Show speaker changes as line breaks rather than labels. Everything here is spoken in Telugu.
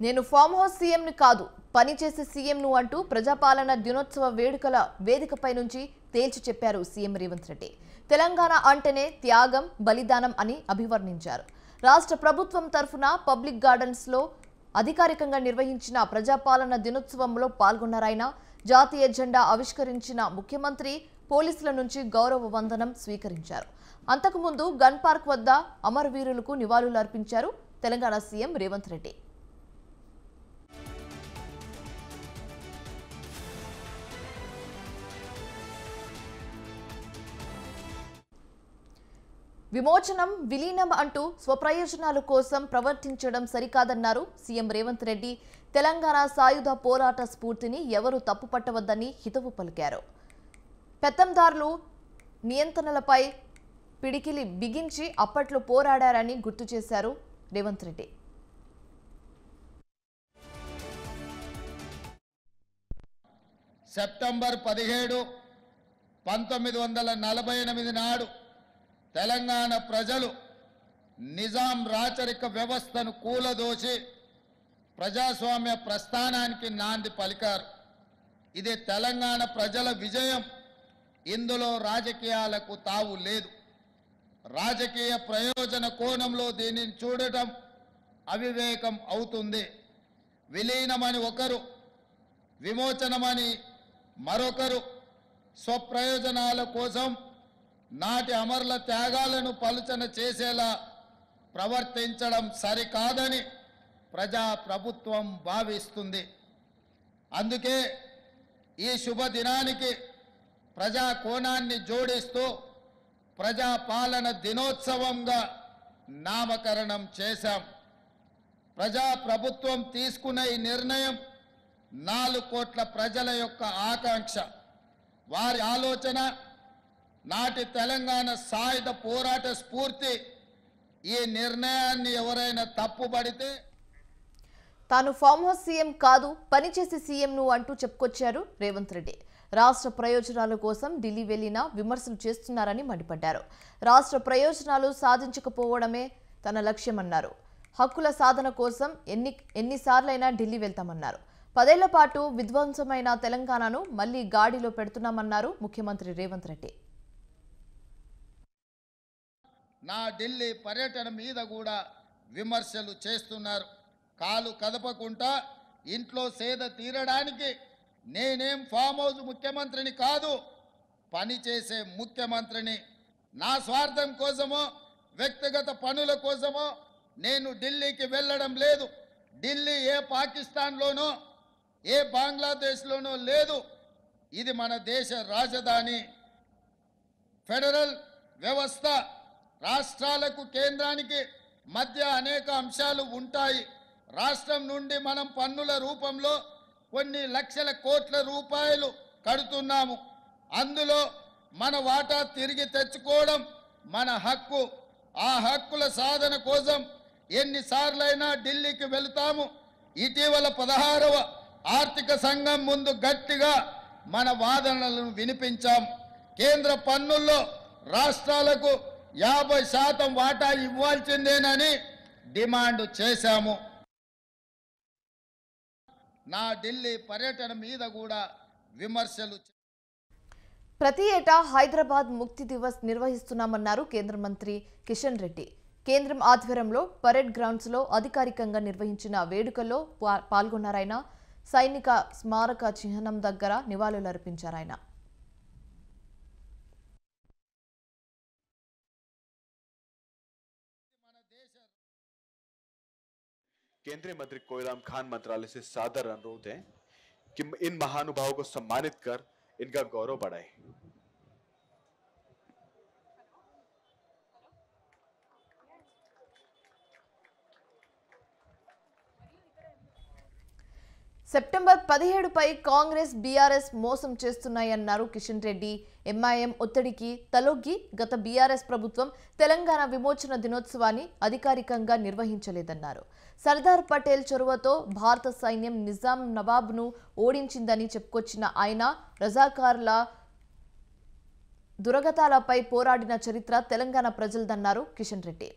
నేను ఫామ్ హౌస్ సీఎంని కాదు, పనిచేసే సీఎంను అంటూ ప్రజాపాలన దినోత్సవ వేడుకల వేదికపై నుంచి తేల్చి చెప్పారు సీఎం రేవంత్ రెడ్డి. తెలంగాణ అంటేనే త్యాగం, బలిదానం అని అభివర్ణించారు. రాష్ట్ర ప్రభుత్వం తరఫున పబ్లిక్ గార్డెన్స్ లో అధికారికంగా నిర్వహించిన ప్రజాపాలన దినోత్సవంలో పాల్గొన్నారాయన. జాతీయ జెండా ఆవిష్కరించిన ముఖ్యమంత్రి పోలీసుల నుంచి గౌరవ వందనం స్వీకరించారు. అంతకుముందు గన్ పార్క్ వద్ద అమరవీరులకు నివాళులు అర్పించారు తెలంగాణ సీఎం రేవంత్ రెడ్డి. విమోచనం, విలీనం అంటూ స్వప్రయోజనాల కోసం ప్రవర్తించడం సరికాదన్నారు సీఎం రేవంత్ రెడ్డి. తెలంగాణ సాయుధ పోరాట స్ఫూర్తిని ఎవరూ తప్పుపట్టవద్దని హితవు పలికారు. పెత్తందారులు నియంత్రణలపై పిడికిలి బిగించి అప్పట్లో పోరాడారని గుర్తు చేశారు రేవంత్ రెడ్డి.
సెప్టెంబర్ 17, 1948 నాడు తెలంగాణ ప్రజలు నిజాం రాచరిక వ్యవస్థను కూలదోసి ప్రజాస్వామ్య ప్రస్థానానికి నాంది పలికారు. ఇది తెలంగాణ ప్రజల విజయం. ఇందులో రాజకీయాలకు తావు లేదు. రాజకీయ ప్రయోజన కోణంలో దీనిని చూడటం అవివేకం అవుతుంది. విలీనమని ఒకరు, విమోచనమని మరొకరు స్వప్రయోజనాల కోసం నాటి అమరుల త్యాగాలను పలుచన చేసేలా ప్రవర్తించడం సరికాదని ప్రజాప్రభుత్వం భావిస్తుంది. అందుకే ఈ శుభదినానికి ప్రజా కోణాన్ని జోడిస్తూ ప్రజాపాలన దినోత్సవంగా నామకరణం చేశాం. ప్రజాప్రభుత్వం తీసుకున్న ఈ నిర్ణయం 4 కోట్ల ప్రజల యొక్క ఆకాంక్ష, వారి ఆలోచన, నాటి తెలంగాణ సాయుధ పోరాట స్ఫూర్తి. ఈ నిర్ణయాన్ని ఎవరైనా తప్పుపడితే
తాను ఫామ్ హౌస్ సీఎం కాదు, పనిచేసే సీఎంను అంటూ చెప్పుకొచ్చారు రేవంత్ రెడ్డి. రాష్ట్ర ప్రయోజనాల కోసం ఢిల్లీ వెళ్లినా విమర్శలు చేస్తున్నారని మండిపడ్డారు. రాష్ట్ర ప్రయోజనాలు సాధించకపోవడమే తన లక్ష్యమన్నారు. హక్కుల సాధన కోసం ఎన్నిసార్లైనా ఢిల్లీ వెళ్తామన్నారు. 10 ఏళ్ల పాటు విధ్వంసమైన తెలంగాణను మళ్లీ గాడిలో పెడుతున్నామన్నారు ముఖ్యమంత్రి రేవంత్ రెడ్డి.
నా ఢిల్లీ పర్యటన మీద కూడా విమర్శలు చేస్తున్నారు. కాలు కదపకుండా ఇంట్లో సేద తీరడానికి నేనేం ఫామ్ హౌస్ ముఖ్యమంత్రిని కాదు, పనిచేసే ముఖ్యమంత్రిని. నా స్వార్థం కోసమో వ్యక్తిగత పనుల కోసమో నేను ఢిల్లీకి వెళ్ళడం లేదు. ఢిల్లీ ఏ పాకిస్తాన్లోనో ఏ బంగ్లాదేశ్లోనో లేదు. ఇది మన దేశ రాజధాని. ఫెడరల్ వ్యవస్థ, రాష్ట్రాలకు కేంద్రానికి మధ్య అనేక అంశాలు ఉంటాయి. రాష్ట్రం నుండి మనం పన్నుల రూపంలో కొన్ని లక్షల కోట్ల రూపాయలు కడుతున్నాము. అందులో మన వాటా తిరిగి తెచ్చుకోవడం మన హక్కు. ఆ హక్కుల సాధన కోసం ఎన్నిసార్లైనా ఢిల్లీకి వెళుతాము. ఇటీవల 16వ ఆర్థిక సంఘం ముందు గట్టిగా మన వాదనలను వినిపించాం. కేంద్ర పన్నుల్లో రాష్ట్రాలకు 50% వాటా ఇవ్వాల్సిందేనని డిమాండ్ చేశాము. నా ఢిల్లీ పర్యటన మీద కూడా విమర్శలు.
ప్రతి ఏటా హైదరాబాద్ ముక్తి దివస్ నిర్వహిస్తున్నామన్నారు కేంద్ర మంత్రి కిషన్ రెడ్డి. కేంద్రం ఆధ్వర్యంలో పరేడ్ గ్రౌండ్స్ లో అధికారికంగా నిర్వహించిన వేడుకల్లో పాల్గొన్నారాయన. సైనిక స్మారక చిహ్నం దగ్గర నివాళులు అర్పించారాయన.
केंद्रीय मंत्री कोयराम खान मंत्रालय से सादर अनुरोध है कि इन महानुभावों को सम्मानित कर इनका गौरव बढ़ाए।
సెప్టెంబర్ 17 పై కాంగ్రెస్ బీఆర్ఎస్ మోసం చేస్తున్నాయన్నారు కిషన్ రెడ్డి. ఎంఐఎం ఒత్తిడికి తలొగ్గి గత బీఆర్ఎస్ ప్రభుత్వం తెలంగాణ విమోచన దినోత్సవాన్ని అధికారికంగా నిర్వహించలేదన్నారు. సర్దార్ పటేల్ చొరవతో భారత సైన్యం నిజాం నవాబ్ను ఓడించిందని చెప్పుకొచ్చిన ఆయన రజాకార్ల దురగతాలపై పోరాడిన చరిత్ర తెలంగాణ ప్రజలదన్నారు కిషన్ రెడ్డి.